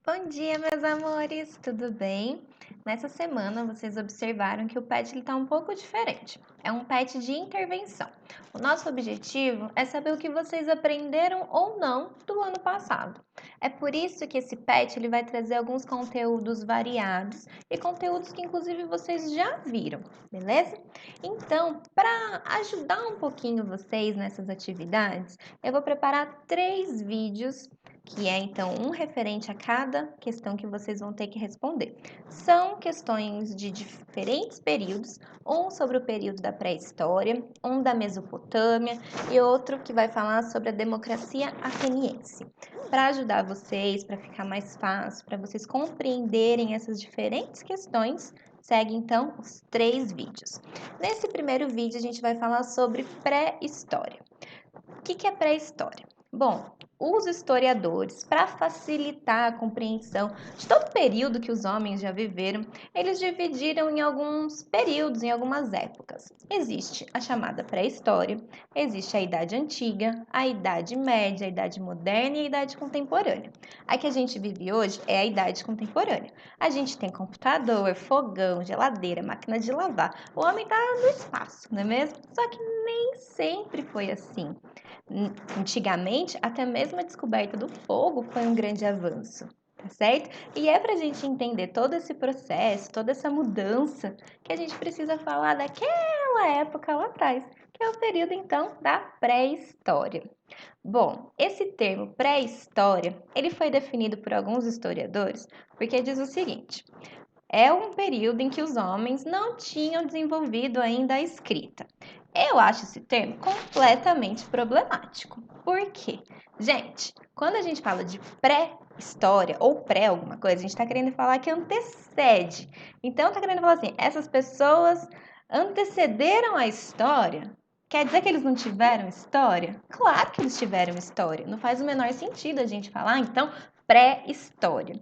Bom dia, meus amores, tudo bem? Nessa semana vocês observaram que o PET está um pouco diferente. É um PET de intervenção. O nosso objetivo é saber o que vocês aprenderam ou não do ano passado. É por isso que esse PET ele vai trazer alguns conteúdos variados e conteúdos que inclusive vocês já viram, beleza? Então, para ajudar um pouquinho vocês nessas atividades, eu vou preparar 3 vídeos que é então um referente a cada questão que vocês vão ter que responder. São questões de diferentes períodos, um sobre o período da pré-história, um da Mesopotâmia e outro que vai falar sobre a democracia ateniense. Para ajudar vocês, para ficar mais fácil, para vocês compreenderem essas diferentes questões, segue então os 3 vídeos. Nesse primeiro vídeo a gente vai falar sobre pré-história. O que é pré-história? Bom, os historiadores, para facilitar a compreensão de todo o período que os homens já viveram, eles dividiram em alguns períodos, em algumas épocas. Existe a chamada pré-história, existe a Idade Antiga, a Idade Média, a Idade Moderna e a Idade Contemporânea. A que a gente vive hoje é a Idade Contemporânea. A gente tem computador, fogão, geladeira, máquina de lavar. O homem está no espaço, não é mesmo? Só que nem sempre foi assim. Antigamente, até mesmo a descoberta do fogo foi um grande avanço, tá certo? E é para a gente entender todo esse processo, toda essa mudança, que a gente precisa falar daquela época lá atrás, que é o período então da pré-história. Bom, esse termo pré-história, ele foi definido por alguns historiadores porque diz o seguinte: é um período em que os homens não tinham desenvolvido ainda a escrita. Eu acho esse termo completamente problemático. Por quê? Gente, quando a gente fala de pré-história ou pré alguma coisa, a gente está querendo falar que antecede. Então, está querendo falar assim, essas pessoas antecederam a história? Quer dizer que eles não tiveram história? Claro que eles tiveram história. Não faz o menor sentido a gente falar, então, pré-história.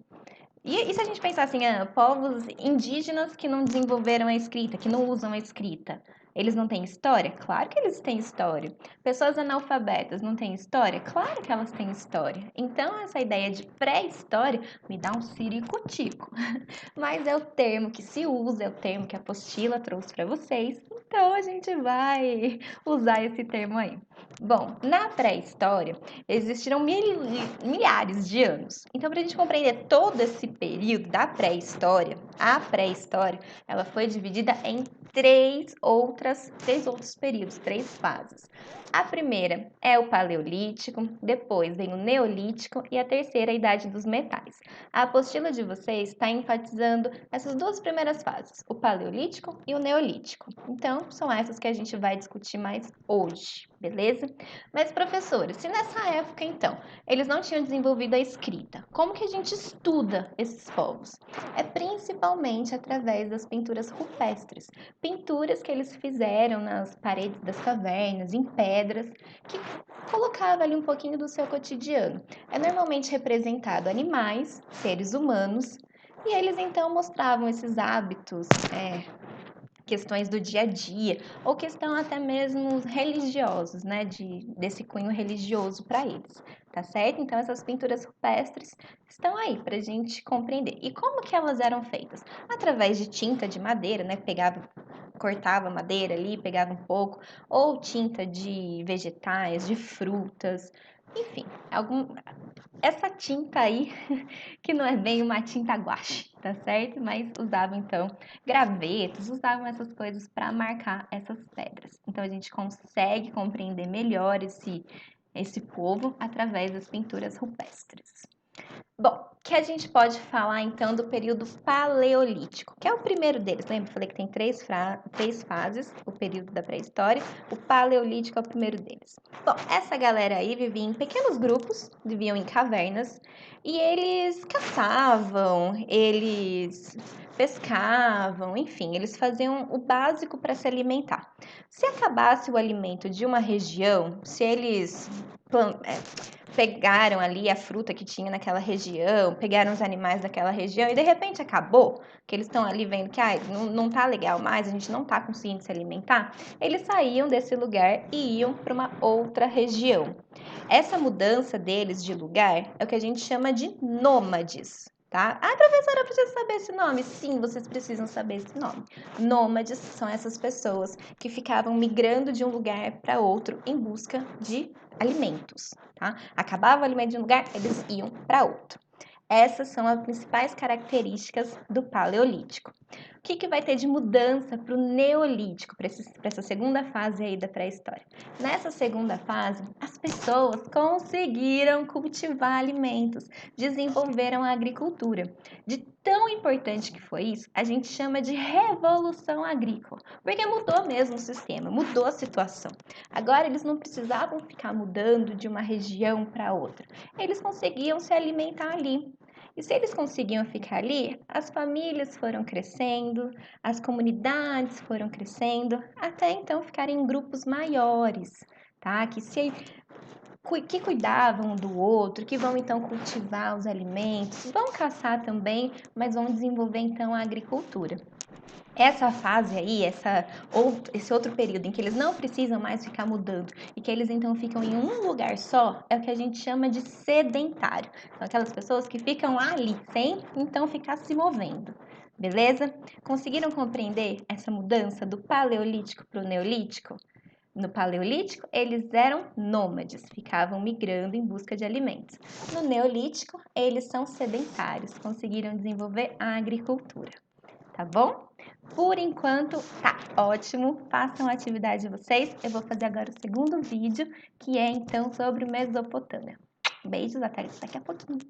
E se a gente pensar assim, povos indígenas que não desenvolveram a escrita, que não usam a escrita, eles não têm história? Claro que eles têm história. Pessoas analfabetas não têm história? Claro que elas têm história. Então, essa ideia de pré-história me dá um ciricutico. Mas é o termo que se usa, é o termo que a apostila trouxe para vocês. Então, a gente vai usar esse termo aí. Bom, na pré-história existiram milhares de anos. Então, para a gente compreender todo esse período da pré-história, a pré-história, ela foi dividida em três outros períodos, 3 fases. A primeira é o Paleolítico, depois vem o Neolítico e a terceira, a Idade dos Metais. A apostila de vocês está enfatizando essas 2 primeiras fases, o Paleolítico e o Neolítico. Então, são essas que a gente vai discutir mais hoje, beleza? Mas, professora, se nessa época, então, eles não tinham desenvolvido a escrita, como que a gente estuda esses povos? É principalmente através das pinturas rupestres, pinturas que eles fizeram nas paredes das cavernas, em pedras, que colocava ali um pouquinho do seu cotidiano. É normalmente representado animais, seres humanos, e eles então mostravam esses hábitos, questões do dia a dia, ou questão até mesmo religiosos, né, desse cunho religioso para eles, tá certo? Então essas pinturas rupestres estão aí para a gente compreender. E como que elas eram feitas? Através de tinta de madeira, né, cortava a madeira ali, pegava um pouco, ou tinta de vegetais, de frutas, enfim, essa tinta aí, que não é bem uma tinta guache, tá certo? Mas usavam então gravetos, usavam essas coisas para marcar essas pedras. Então a gente consegue compreender melhor esse povo através das pinturas rupestres. Bom, que a gente pode falar então do período paleolítico, que é o primeiro deles. Lembra? Eu falei que tem 3 fases, o período da pré-história. O paleolítico é o primeiro deles. Bom, essa galera aí vivia em pequenos grupos, viviam em cavernas, e eles caçavam, eles pescavam, enfim, eles faziam o básico para se alimentar. Se acabasse o alimento de uma região, se eles pegaram ali a fruta que tinha naquela região, pegaram os animais daquela região e de repente acabou, que eles estão ali vendo que não tá legal mais, a gente não tá conseguindo se alimentar, eles saíam desse lugar e iam para uma outra região. Essa mudança deles de lugar é o que a gente chama de nômades. Tá? Ah, professora, eu preciso saber esse nome. Sim, vocês precisam saber esse nome. Nômades são essas pessoas que ficavam migrando de um lugar para outro em busca de alimentos, tá? Acabava o alimento de um lugar, eles iam para outro. Essas são as principais características do Paleolítico. O que vai ter de mudança para o Neolítico, para essa segunda fase aí da pré-história? Nessa segunda fase, as pessoas conseguiram cultivar alimentos, desenvolveram a agricultura. De tão importante que foi isso, a gente chama de revolução agrícola, porque mudou mesmo o sistema, mudou a situação. Agora eles não precisavam ficar mudando de uma região para outra, eles conseguiam se alimentar ali. E se eles conseguiam ficar ali, as famílias foram crescendo, as comunidades foram crescendo, até então ficarem em grupos maiores, tá? Que cuidavam um do outro, que vão então cultivar os alimentos, vão caçar também, mas vão desenvolver então a agricultura. Essa fase aí, esse outro período em que eles não precisam mais ficar mudando e que eles então ficam em um lugar só, é o que a gente chama de sedentário. São aquelas pessoas que ficam ali, sem então ficar se movendo. Beleza? Conseguiram compreender essa mudança do Paleolítico para o Neolítico? No Paleolítico, eles eram nômades, ficavam migrando em busca de alimentos. No Neolítico, eles são sedentários, conseguiram desenvolver a agricultura. Tá bom? Por enquanto, tá ótimo. Façam a atividade de vocês. Eu vou fazer agora o segundo vídeo, que é então sobre Mesopotâmia. Beijos, até daqui a pouquinho.